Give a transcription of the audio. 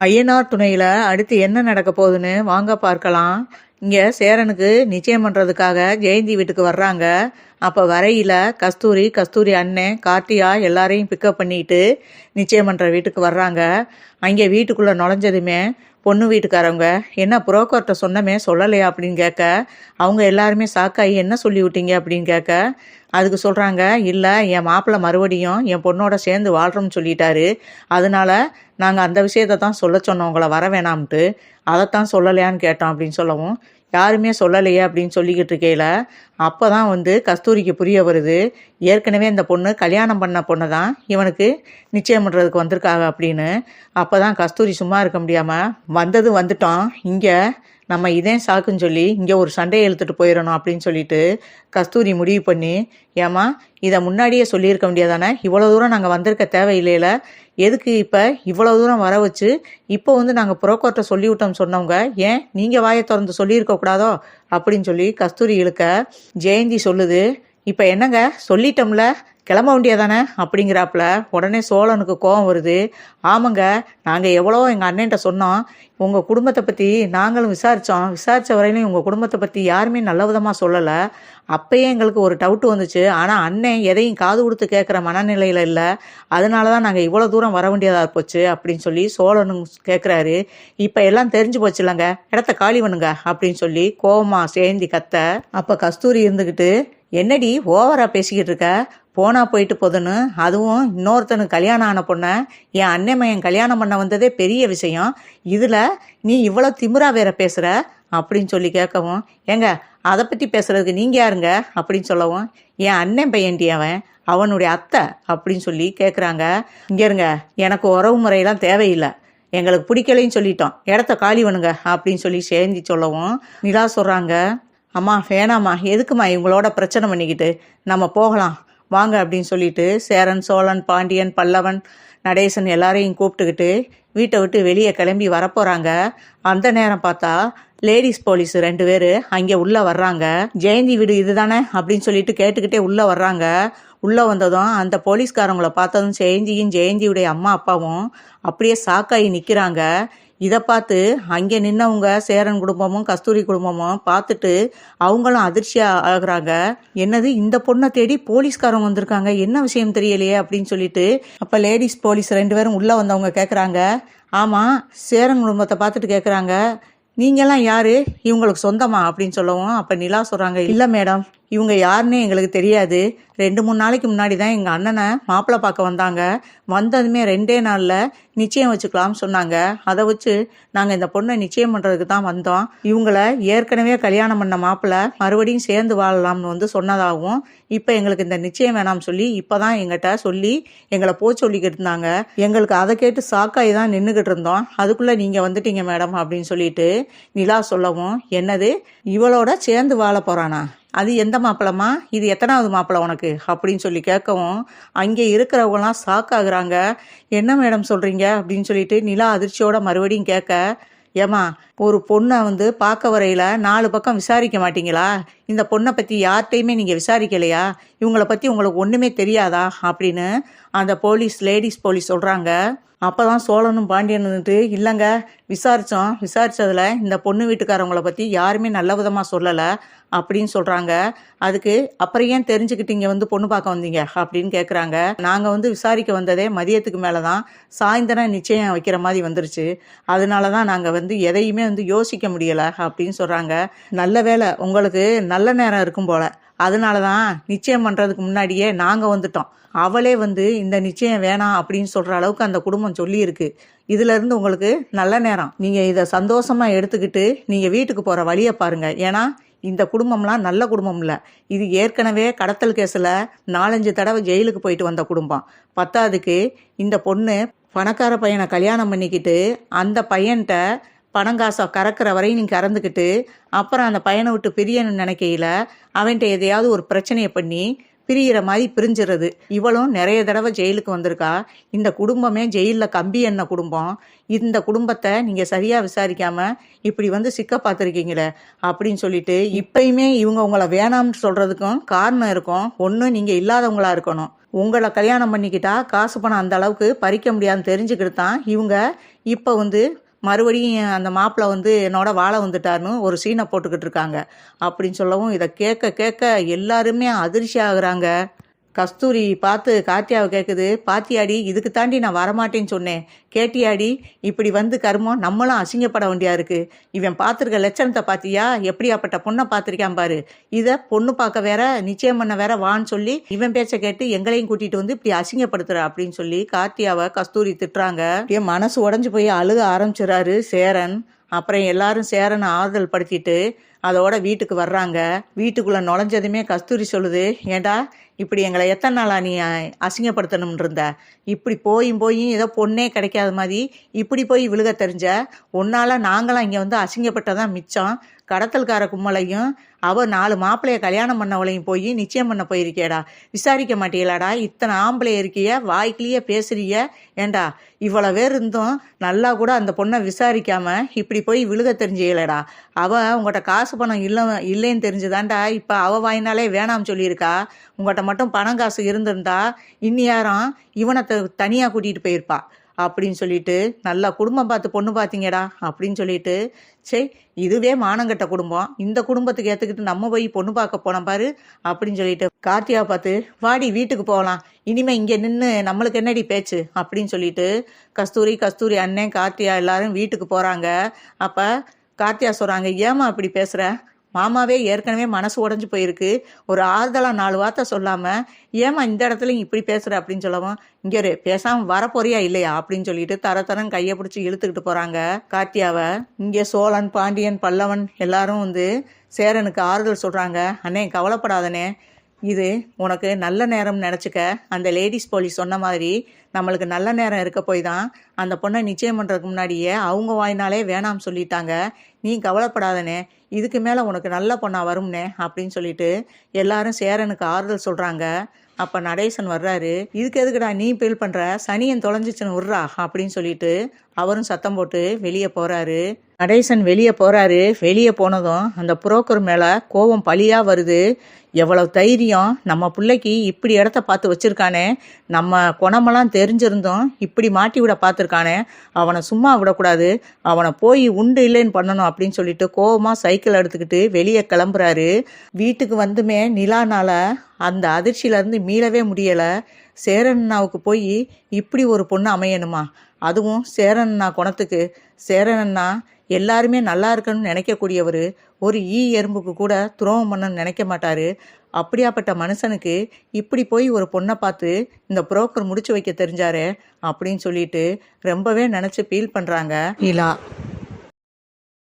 ஐயனார் துணையில அடுத்து என்ன நடக்க போகுதுன்னு வாங்க பார்க்கலாம். இங்க சேரனுக்கு நிச்சயம் பண்றதுக்காக ஜெயந்தி வீட்டுக்கு வர்றாங்க. அப்ப வரையில கஸ்தூரி, கஸ்தூரி அண்ணன், கார்த்தியா எல்லாரையும் பிக்கப் பண்ணிட்டு நிச்சயம் பண்ற வீட்டுக்கு வர்றாங்க. அங்கே வீட்டுக்குள்ள நுழைஞ்சதுமே பொண்ணு வீட்டுக்காரவங்க என்ன புரோக்கர்கிட்ட சொன்னமே சொல்லலையா அப்படின்னு கேட்க, அவங்க எல்லாருமே சாக்காயி என்ன சொல்லி விட்டீங்க அப்படின்னு கேட்க, அதுக்கு சொல்கிறாங்க, இல்லை என் மாப்பிள்ளை மறுபடியும் என் பொண்ணோட சேர்ந்து வாழ்கிறோம்னு சொல்லிட்டாரு. அதனால நாங்கள் அந்த விஷயத்தை தான் சொல்ல சொன்னோம், உங்களை வர வேணாம்ட்டு. அதைத்தான் சொல்லலையான்னு கேட்டோம் அப்படின்னு சொல்லவும், யாருமே சொல்லலையே அப்படின்னு சொல்லிக்கிட்டு இருக்கையில அப்போ தான் கஸ்தூரிக்கு புரிய வருது, ஏற்கனவே இந்த பொண்ணு கல்யாணம் பண்ண பொண்ணை தான் இவனுக்கு நிச்சயம் பண்ணுறதுக்கு வந்திருக்காங்க அப்படின்னு. அப்போ தான் கஸ்தூரி சும்மா இருக்க முடியாமல், வந்துட்டோம், இங்கே நம்ம இதே சாக்குன்னு சொல்லி இங்கே ஒரு சண்டையை இழுத்துட்டு போயிடணும் அப்படின்னு சொல்லிட்டு கஸ்தூரி முடிவு பண்ணி, ஏமா இதை முன்னாடியே சொல்லியிருக்க முடியாதானே, இவ்வளோ தூரம் நாங்கள் வந்திருக்க தேவையில்லையில, எதுக்கு இப்போ இவ்வளோ தூரம் வர வச்சு இப்போ நாங்கள் புரோக்கர்கிட்ட சொல்லிவிட்டோம் சொன்னவங்க, ஏன் நீங்கள் வாயை திறந்து சொல்லியிருக்கக்கூடாதோ அப்படின்னு சொல்லி கஸ்தூரி இழுக்க, ஜெயந்தி சொல்லுது, இப்போ என்னங்க சொல்லிட்டோம்ல, கிளம்ப வேண்டியதானே அப்படிங்கிறாப்புல. உடனே சோழனுக்கு கோபம் வருது. ஆமாங்க, நாங்கள் எவ்வளோ எங்கள் அண்ணன்ட்ட சொன்னோம், உங்கள் குடும்பத்தை பற்றி நாங்களும் விசாரித்த வரையிலும் உங்கள் குடும்பத்தை பற்றி யாருமே நல்ல விதமாக சொல்லலை. அப்பயே எங்களுக்கு ஒரு டவுட்டு வந்துச்சு. ஆனால் அண்ணன் எதையும் காது கொடுத்து கேட்குற மனநிலையில் இல்லை. அதனால தான் நாங்கள் இவ்வளோ தூரம் வர வேண்டியதாக போச்சு அப்படின்னு சொல்லி சோழனும் கேட்குறாரு. இப்போ எல்லாம் தெரிஞ்சு போச்சு இல்லைங்க, இடத்த காலி பண்ணுங்க அப்படின்னு சொல்லி கோவமா சேர்ந்தி கத்த. அப்போ கஸ்தூரி இருந்துக்கிட்டு, என்னடி ஓவரா பேசிக்கிட்டு இருக்க, போனா போயிட்டு போதுன்னு, அதுவும் இன்னொருத்தனுக்கு கல்யாணம் ஆன பொண்ணை என் அண்ணன் மையன் கல்யாணம் பண்ண வந்ததே பெரிய விஷயம், இதில் நீ இவ்வளோ திமிரா வேற பேசுகிற அப்படின்னு சொல்லி கேட்கவும், ஏங்க அதை பற்றி பேசுறதுக்கு நீங்கள் யாருங்க அப்படின்னு சொல்லவும், என் அண்ணன் பையன்டி அவனுடைய அத்தை அப்படின்னு சொல்லி கேட்குறாங்க. இங்கே இருங்க, எனக்கு உறவு முறையெல்லாம் தேவையில்லை, எங்களுக்கு பிடிக்கலைன்னு சொல்லிட்டோம், இடத்த காலி பண்ணுங்க அப்படின்னு சொல்லி சேர்ந்தி சொல்லவும், நிலா சொல்கிறாங்க, அம்மா வேணாம்மா, எதுக்குமா இவங்களோட பிரச்சனை பண்ணிக்கிட்டு, நம்ம போகலாம் வாங்க அப்படின்னு சொல்லிட்டு சேரன், சோழன், பாண்டியன், பல்லவன், நடேசன் எல்லாரையும் கூப்பிட்டுக்கிட்டு வீட்டை விட்டு வெளியே கிளம்பி வரப்போகிறாங்க. அந்த நேரம் பார்த்தா லேடிஸ் போலீஸ் 2 பேர் அங்கே உள்ளே வர்றாங்க. ஜெயந்தி வீடு இதுதானே அப்படின்னு சொல்லிட்டு கேட்டுக்கிட்டே உள்ளே வர்றாங்க. உள்ளே வந்ததும் அந்த போலீஸ்காரங்களை பார்த்ததும் ஜெயந்தியுடைய அம்மா அப்பாவும் அப்படியே சாக்காயி நிற்கிறாங்க. இதை பார்த்து அங்கே நின்னவங்க சேரன் குடும்பமும் கஸ்தூரி குடும்பமும் பார்த்துட்டு அவங்களும் அதிர்ச்சியாக ஆகுறாங்க. என்னது, இந்த பொண்ணை தேடி போலீஸ்காரங்க வந்திருக்காங்க, என்ன விஷயம் தெரியலையே அப்படின்னு சொல்லிட்டு அப்போ லேடிஸ் போலீஸ் 2 பேரும் உள்ளே வந்தவங்க கேட்குறாங்க, ஆமாம் சேரன் குடும்பத்தை பார்த்துட்டு கேட்குறாங்க, நீங்கள்லாம் யார், இவங்களுக்கு சொந்தமா அப்படின்னு சொல்லவும், அப்போ நிலா சொல்கிறாங்க, இல்லை மேடம், இவங்க யாருன்னே எங்களுக்கு தெரியாது, 2-3 நாளைக்கு முன்னாடி தான் எங்கள் அண்ணனை மாப்பிள்ளை பார்க்க வந்தாங்க, வந்ததுமே 2 நாளில் நிச்சயம் வச்சுக்கலாம்னு சொன்னாங்க, அதை வச்சு நாங்கள் இந்த பொண்ணை நிச்சயம் பண்ணுறதுக்கு தான் வந்தோம், இவங்கள ஏற்கனவே கல்யாணம் பண்ண மாப்பிள்ளை மறுபடியும் சேர்ந்து வாழலாம்னு சொன்னதாகவும், இப்போ எங்களுக்கு இந்த நிச்சயம் வேணாம்னு சொல்லி இப்போ தான் எங்கிட்ட சொல்லி எங்களை சொல்லிக்கிட்டு இருந்தாங்க, எங்களுக்கு அதை கேட்டு சாக்காய் தான் நின்றுக்கிட்டு இருந்தோம், அதுக்குள்ளே நீங்கள் வந்துட்டீங்க மேடம் அப்படின்னு சொல்லிட்டு நிலா சொல்லவும், என்னது இவளோட சேர்ந்து வாழ போகிறானா, அது எந்த மாப்பிளமா, இது எத்தனாவது மாப்பிள்ளை உனக்கு அப்படின்னு சொல்லி கேட்கவும், அங்கே இருக்கிறவங்களாம் ஷாக்காகிறாங்க. என்ன மேடம் சொல்கிறீங்க அப்படின்னு சொல்லிட்டு நிலா அதிர்ச்சியோட மறுபடியும் கேட்க, ஏமா ஒரு பொண்ணை பார்க்க வரையில் 4 பக்கம் விசாரிக்க மாட்டீங்களா, இந்த பொண்ணை பற்றி யார்கிட்டையுமே நீங்கள் விசாரிக்கலையா, இவங்கள பற்றி உங்களுக்கு ஒன்றுமே தெரியாதா அப்படின்னு அந்த லேடிஸ் போலீஸ் சொல்கிறாங்க. அப்போ தான் சோழனும் பாண்டியன்னுட்டு, இல்லைங்க விசாரித்ததில் இந்த பொண்ணு வீட்டுக்காரவங்கள பற்றி யாருமே நல்ல விதமாக சொல்லலை அப்படின்னு சொல்கிறாங்க. அதுக்கு அப்புறம் ஏன் தெரிஞ்சுக்கிட்டீங்க பொண்ணு பார்க்க வந்தீங்க அப்படின்னு கேட்குறாங்க. நாங்கள் விசாரிக்க வந்ததே மதியத்துக்கு மேலே தான், சாயந்தரம் நிச்சயம் வைக்கிற மாதிரி வந்துருச்சு, அதனால தான் நாங்கள் எதையுமே யோசிக்க முடியலை அப்படின்னு சொல்கிறாங்க. நல்ல வேளை உங்களுக்கு நல்ல நேரம் இருக்கும் போல், அதனால தான் நிச்சயம் பண்ணுறதுக்கு முன்னாடியே நாங்கள் வந்துட்டோம், அவளே இந்த நிச்சயம் வேணாம் அப்படின்னு சொல்கிற அளவுக்கு அந்த குடும்பம் சொல்லியிருக்கு, இதிலேருந்து உங்களுக்கு நல்ல நேரம், நீங்கள் இதை சந்தோஷமாக எடுத்துக்கிட்டு நீங்கள் வீட்டுக்கு போகிற வழியை பாருங்கள், ஏன்னா இந்த குடும்பம்லாம் நல்ல குடும்பம் இல்லை, இது ஏற்கனவே கடத்தல் கேஸில் 4-5 தடவை ஜெயிலுக்கு போயிட்டு வந்த குடும்பம், பத்தாவதுக்கு இந்த பொண்ணு பணக்கார பையனை கல்யாணம் பண்ணிக்கிட்டு அந்த பையன்கிட்ட பணங்காசை கறக்கிற வரையும் நீங்கள் கறந்துக்கிட்டு அப்புறம் அந்த பையனை விட்டு பிரியணும்னு நினைக்கையில் அவன்கிட்ட எதையாவது ஒரு பிரச்சனையை பண்ணி பிரியிற மாதிரி பிரிஞ்சிருது. இவளும் நிறைய தடவை ஜெயிலுக்கு வந்திருக்கா. இந்த குடும்பமே ஜெயிலில் கம்பி எண்ண குடும்பம். இந்த குடும்பத்தை நீங்கள் சரியாக விசாரிக்காமல் இப்படி வந்து சிக்க பார்த்துருக்கீங்களே அப்படின்னு சொல்லிட்டு இப்பயுமே இவங்க உங்களை வேணாம்னு சொல்கிறதுக்கும் காரணம் இருக்கும். ஒன்று நீங்கள் இல்லாதவங்களா இருக்கணும். உங்களை கல்யாணம் பண்ணிக்கிட்டா காசு பணம் அந்த அளவுக்கு பறிக்க முடியாதுன்னு தெரிஞ்சுக்கிட்டு தான் இவங்க இப்போ வந்து மறுபடியும் அந்த மாப்பிள்ளை வந்து என்னோட வாழ வந்துட்டாருன்னு ஒரு சீனை போட்டுக்கிட்டு இருக்காங்க அப்படின்னு சொல்லவும் இதை கேட்க கேட்க எல்லாருமே அதிர்ச்சி ஆகுறாங்க. கஸ்தூரி பார்த்து கார்த்தியாவை கேட்குது, பாத்தியாடி இதுக்கு தாண்டி நான் வரமாட்டேன்னு சொன்னேன், கேட்டியாடி இப்படி வந்து கருமம் நம்மளும் அசிங்கப்பட வேண்டியா இருக்கு. இவன் பார்த்துருக்க லட்சணத்தை பார்த்தியா, எப்படியாப்பட்ட பொண்ணை பார்த்துருக்கான் பாரு, இதை பொண்ணு பார்க்க வேற நிச்சயம் பண்ண வேற வான்னு சொல்லி இவன் பேச்சை கேட்டு எங்களையும் கூட்டிட்டு வந்து இப்படி அசிங்கப்படுத்துற அப்படின்னு சொல்லி கார்த்தியாவை கஸ்தூரி திட்டுறாங்க. என் மனசு உடஞ்சு போய் அழுக ஆரம்பிச்சிடறாரு சேரன். அப்புறம் எல்லாரும் சேரனை ஆறுதல் படுத்திட்டு அதோட வீட்டுக்கு வர்றாங்க. வீட்டுக்குள்ளே நுழைஞ்சதுமே கஸ்தூரி சொல்லுது, ஏண்டா இப்படி எங்களை எத்தனை நாளா நீ அசிங்கப்படுத்தணும்னு இருந்த, இப்படி போயும் ஏதோ பொண்ணே கிடைக்காத மாதிரி இப்படி போய் விழுக தெரிஞ்ச உன்னால நாங்களாம் இங்கே வந்து அசிங்கப்பட்டதான் மிச்சம். கடத்தல்கார கும்மலையும் அவ 4 மாப்பிள்ளைய கல்யாணம் பண்ணவளையும் போய் நிச்சயம் பண்ண போயிருக்கேடா, விசாரிக்க மாட்டீங்களாடா, இத்தனை ஆம்பளைய இருக்கிய, வாய்க்கிலேயே பேசுறிய, ஏண்டா இவ்வளோ பேர் இருந்தும் நல்லா கூட அந்த பொண்ணை விசாரிக்காம இப்படி போய் விழுக தெரிஞ்சீங்களடா. அவ உங்கள்கிட்ட காசு பணம் இல்லைன்னு தெரிஞ்சுதான்டா இப்போ அவ வாயினாலே வேணாம் சொல்லியிருக்கா. உங்கள்கிட்ட மட்டும் பணம் காசு இருந்திருந்தா இன்னியாரம் இவனை தனியாக கூட்டிகிட்டு போயிருப்பா அப்படின்னு சொல்லிட்டு, நல்லா குடும்பம் பார்த்து பொண்ணு பார்த்தீங்கடா அப்படின்னு சொல்லிட்டு, சரி இதுவே மானங்கட்ட குடும்பம், இந்த குடும்பத்துக்கு ஏற்றுக்கிட்டு நம்ம போய் பொண்ணு பார்க்க போனோம் பாரு அப்படின்னு சொல்லிட்டு கார்த்தியாவை பார்த்து, வாடி வீட்டுக்கு போகலாம், இனிமே இங்கே நின்று நம்மளுக்கு என்னடி பேச்சு அப்படின்னு சொல்லிட்டு கஸ்தூரி அண்ணன் கார்த்தியா எல்லாரும் வீட்டுக்கு போகிறாங்க. அப்போ கார்த்தியா சொல்கிறாங்க, ஏமா அப்படி பேசுகிற, மாமாவே ஏற்கனவே மனசு உடஞ்சி போயிருக்கு, ஒரு ஆறுதலாக 4 வார்த்தை சொல்லாமல் ஏமா இந்த இடத்துலையும் இப்படி பேசுகிற அப்படின்னு சொல்லவும், இங்கே பேசாமல் வரப்போறியா இல்லையா அப்படின்னு சொல்லிட்டு தரன்னு கையை பிடிச்சி இழுத்துக்கிட்டு போகிறாங்க கார்த்தியாவை. இங்கே சோழன் பாண்டியன் பல்லவன் எல்லாரும் வந்து சேரனுக்கு ஆறுதல் சொல்கிறாங்க. அண்ணே கவலைப்படாதனே, இது உனக்கு நல்ல நேரம் நினச்சிக்க, அந்த லேடிஸ் போலீஸ் சொன்ன மாதிரி நம்மளுக்கு நல்ல நேரம் இருக்க போய் தான் அந்த பொண்ணை நிச்சயம் பண்ணுறதுக்கு முன்னாடியே அவங்க வாயினாலே வேணாம் சொல்லிட்டாங்க, நீ கவலைப்படாதனே, இதுக்கு மேலே உனக்கு நல்ல பொண்ணா வரும்னே அப்படின்னு சொல்லிட்டு எல்லாரும் சேரனுக்கு ஆறுதல் சொல்கிறாங்க. அப்போ நடேசன் வர்றாரு, இதுக்கு எதுக்குடா நீ ஃபீல் பண்ணுற, சனியன் தொலைஞ்சிச்சுன்னு விட்றா அப்படின்னு சொல்லிட்டு அவரும் சத்தம் போட்டு வெளியே போகிறாரு. நடேசன் வெளியே போகிறாரு. வெளியே போனதும் அந்த புரோக்கர் மேலே கோபம் பழியாக வருது. எவ்வளவு தைரியம், நம்ம பிள்ளைக்கு இப்படி இடத்த பார்த்து வச்சிருக்கானே, நம்ம குணமெல்லாம் தெரிஞ்சிருந்தோம் இப்படி மாட்டி விட பார்த்துருக்கானே, அவனை சும்மா விடக்கூடாது, அவனை போய் உண்டு இல்லைன்னு பண்ணணும் அப்படின்னு சொல்லிட்டு கோபமாக சைக்கிள் எடுத்துக்கிட்டு வெளியே கிளம்புறாரு. வீட்டுக்கு வந்துமே நிலானால அந்த அதிர்ச்சியிலேருந்து மீளவே முடியலை. சேரண்ணாவுக்கு போய் இப்படி ஒரு பொண்ணு அமையணுமா, அதுவும் சேரண்ணா குணத்துக்கு. சேரண்ணா எல்லாருமே நல்லா இருக்கணும்னு நினைக்கக்கூடியவர், ஒரு எறும்புக்கு கூட துரோகம் பண்ணணும்னு நினைக்க மாட்டார். அப்படியாப்பட்ட மனுஷனுக்கு இப்படி போய் ஒரு பொண்ணை பார்த்து இந்த புரோக்கர் முடிச்சு வைக்க தெரிஞ்சாரே அப்படின்னு சொல்லிட்டு ரொம்பவே நினச்சி ஃபீல் பண்ணுறாங்க நிலா.